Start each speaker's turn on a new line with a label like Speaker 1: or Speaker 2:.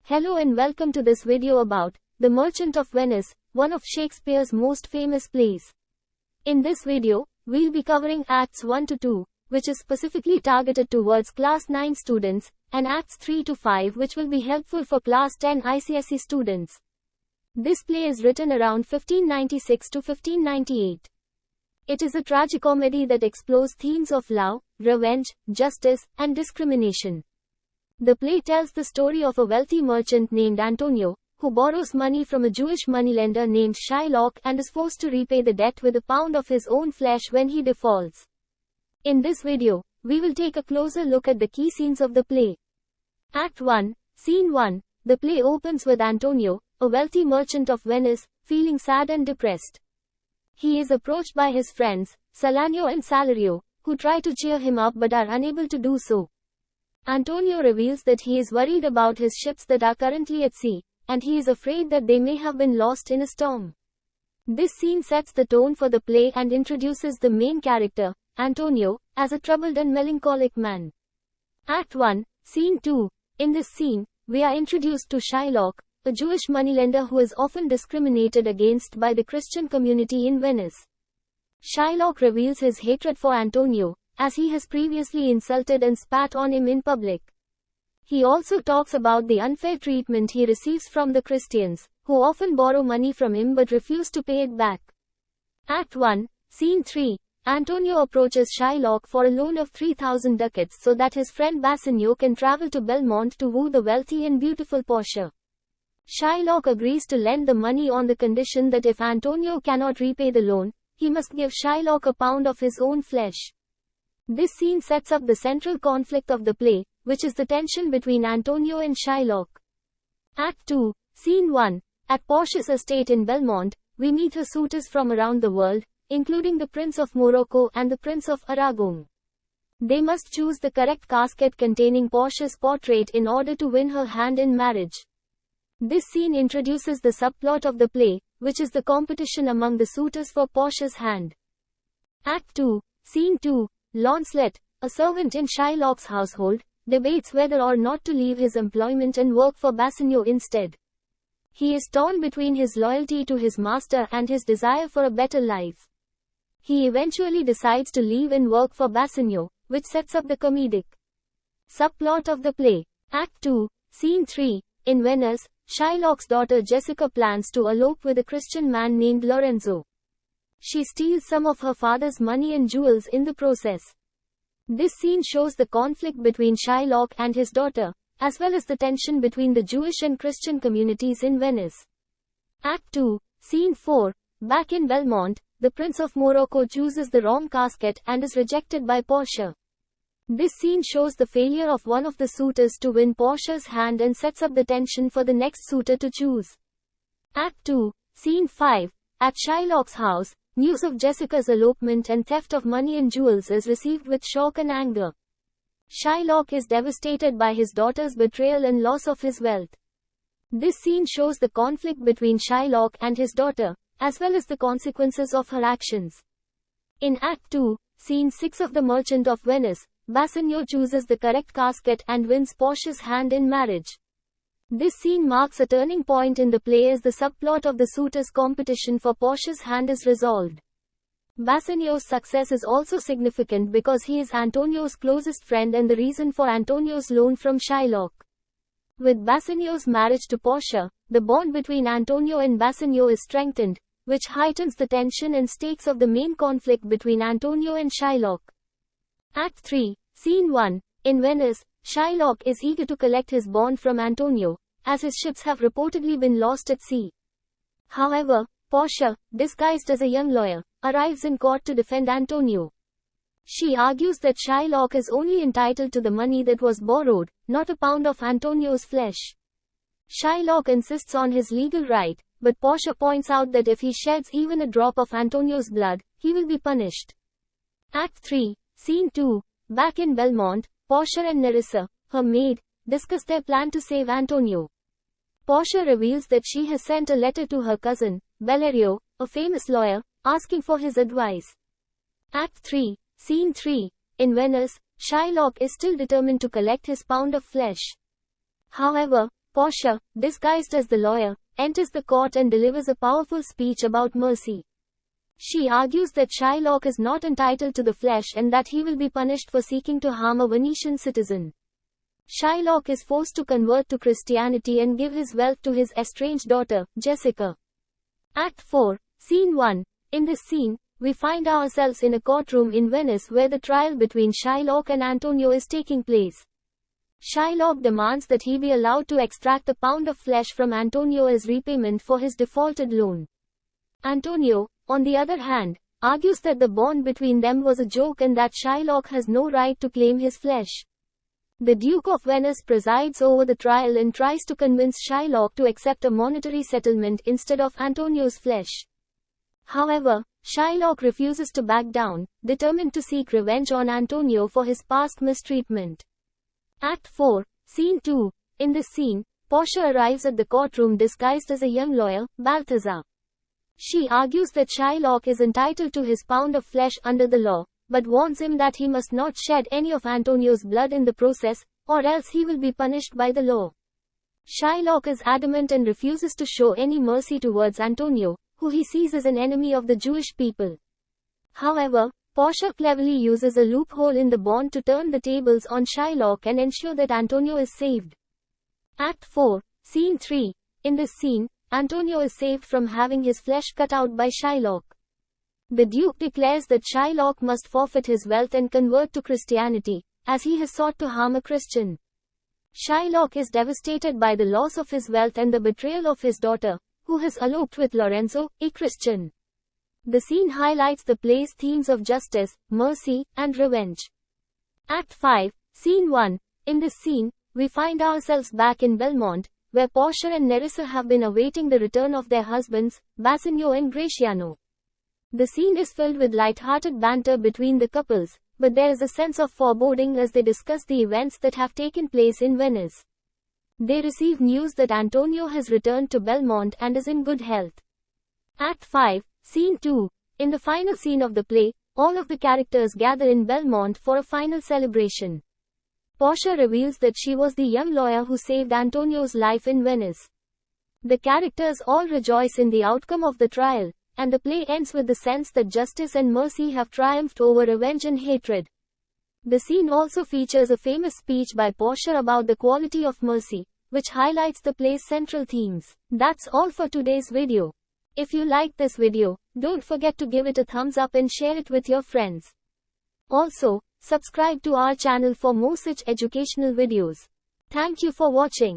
Speaker 1: Hello and welcome to this video about The Merchant of Venice, one of Shakespeare's most famous plays. In this video, we'll be covering Acts 1 to 2, which is specifically targeted towards Class 9 students, and Acts 3 to 5, which will be helpful for Class 10 Icse students. This play is written around 1596 to 1598. It is a tragicomedy that explores themes of love, revenge, justice, and discrimination. The play tells the story of a wealthy merchant named Antonio, who borrows money from a Jewish moneylender named Shylock and is forced to repay the debt with a pound of his own flesh when he defaults. In this video, we will take a closer look at the key scenes of the play. Act 1, Scene 1, the play opens with Antonio, a wealthy merchant of Venice, feeling sad and depressed. He is approached by his friends, Salanio and Salario, who try to cheer him up but are unable to do so. Antonio reveals that he is worried about his ships that are currently at sea, and he is afraid that they may have been lost in a storm. This scene sets the tone for the play and introduces the main character, Antonio, as a troubled and melancholic man. Act 1, Scene 2. In this scene, we are introduced to Shylock, a Jewish moneylender who is often discriminated against by the Christian community in Venice. Shylock reveals his hatred for Antonio, as he has previously insulted and spat on him in public. He also talks about the unfair treatment he receives from the Christians, who often borrow money from him but refuse to pay it back. Act 1, Scene 3. Antonio approaches Shylock for a loan of 3,000 ducats so that his friend Bassanio can travel to Belmont to woo the wealthy and beautiful Portia. Shylock agrees to lend the money on the condition that if Antonio cannot repay the loan, he must give Shylock a pound of his own flesh. This scene sets up the central conflict of the play, which is the tension between Antonio and Shylock. Act 2, Scene 1. At Portia's estate in Belmont, we meet her suitors from around the world, including the Prince of Morocco and the Prince of Aragon. They must choose the correct casket containing Portia's portrait in order to win her hand in marriage. This scene introduces the subplot of the play, which is the competition among the suitors for Portia's hand. Act 2, Scene 2. Launcelot, a servant in Shylock's household, debates whether or not to leave his employment and work for Bassanio instead. He is torn between his loyalty to his master and his desire for a better life. He eventually decides to leave and work for Bassanio, which sets up the comedic subplot of the play. Act 2, Scene 3. In Venice, Shylock's daughter Jessica plans to elope with a Christian man named Lorenzo. She steals some of her father's money and jewels in the process. This scene shows the conflict between Shylock and his daughter, as well as the tension between the Jewish and Christian communities in Venice. Act 2, Scene 4. Back in Belmont, the Prince of Morocco chooses the wrong casket and is rejected by Portia. This scene shows the failure of one of the suitors to win Portia's hand and sets up the tension for the next suitor to choose. Act 2, Scene 5. At Shylock's house, news of Jessica's elopement and theft of money and jewels is received with shock and anger. Shylock is devastated by his daughter's betrayal and loss of his wealth. This scene shows the conflict between Shylock and his daughter, as well as the consequences of her actions. In Act 2, Scene 6 of The Merchant of Venice, Bassanio chooses the correct casket and wins Portia's hand in marriage. This scene marks a turning point in the play as the subplot of the suitors' competition for Portia's hand is resolved. Bassanio's success is also significant because he is Antonio's closest friend and the reason for Antonio's loan from Shylock. With Bassanio's marriage to Portia, the bond between Antonio and Bassanio is strengthened, which heightens the tension and stakes of the main conflict between Antonio and Shylock. Act 3, Scene 1. In Venice, Shylock is eager to collect his bond from Antonio, as his ships have reportedly been lost at sea. However, Portia, disguised as a young lawyer, arrives in court to defend Antonio. She argues that Shylock is only entitled to the money that was borrowed, not a pound of Antonio's flesh. Shylock insists on his legal right, but Portia points out that if he sheds even a drop of Antonio's blood, he will be punished. Act 3, Scene 2. Back in Belmont, Portia and Nerissa, her maid, discuss their plan to save Antonio. Portia reveals that she has sent a letter to her cousin, Bellerio, a famous lawyer, asking for his advice. Act 3, Scene 3. In Venice, Shylock is still determined to collect his pound of flesh. However, Portia, disguised as the lawyer, enters the court and delivers a powerful speech about mercy. She argues that Shylock is not entitled to the flesh and that he will be punished for seeking to harm a Venetian citizen. Shylock is forced to convert to Christianity and give his wealth to his estranged daughter, Jessica. Act 4, Scene 1. In this scene, we find ourselves in a courtroom in Venice where the trial between Shylock and Antonio is taking place. Shylock demands that he be allowed to extract a pound of flesh from Antonio as repayment for his defaulted loan. Antonio, on the other hand, argues that the bond between them was a joke and that Shylock has no right to claim his flesh. The Duke of Venice presides over the trial and tries to convince Shylock to accept a monetary settlement instead of Antonio's flesh. However, Shylock refuses to back down, determined to seek revenge on Antonio for his past mistreatment. Act 4, Scene 2. In this scene, Portia arrives at the courtroom disguised as a young lawyer, Balthazar. She argues that Shylock is entitled to his pound of flesh under the law, but warns him that he must not shed any of Antonio's blood in the process, or else he will be punished by the law. Shylock is adamant and refuses to show any mercy towards Antonio, who he sees as an enemy of the Jewish people. However, Portia cleverly uses a loophole in the bond to turn the tables on Shylock and ensure that Antonio is saved. Act 4, Scene 3. In this scene, Antonio is saved from having his flesh cut out by Shylock. The Duke declares that Shylock must forfeit his wealth and convert to Christianity, as he has sought to harm a Christian. Shylock is devastated by the loss of his wealth and the betrayal of his daughter, who has eloped with Lorenzo, a Christian. The scene highlights the play's themes of justice, mercy, and revenge. Act 5, Scene 1. In this scene, we find ourselves back in Belmont, where Portia and Nerissa have been awaiting the return of their husbands, Bassanio and Gratiano. The scene is filled with light-hearted banter between the couples, but there is a sense of foreboding as they discuss the events that have taken place in Venice. They receive news that Antonio has returned to Belmont and is in good health. Act 5, Scene 2. In the final scene of the play, all of the characters gather in Belmont for a final celebration. Portia reveals that she was the young lawyer who saved Antonio's life in Venice. The characters all rejoice in the outcome of the trial, and the play ends with the sense that justice and mercy have triumphed over revenge and hatred. The scene also features a famous speech by Portia about the quality of mercy, which highlights the play's central themes. That's all for today's video. If you liked this video, don't forget to give it a thumbs up and share it with your friends. Also, subscribe to our channel for more such educational videos. Thank you for watching.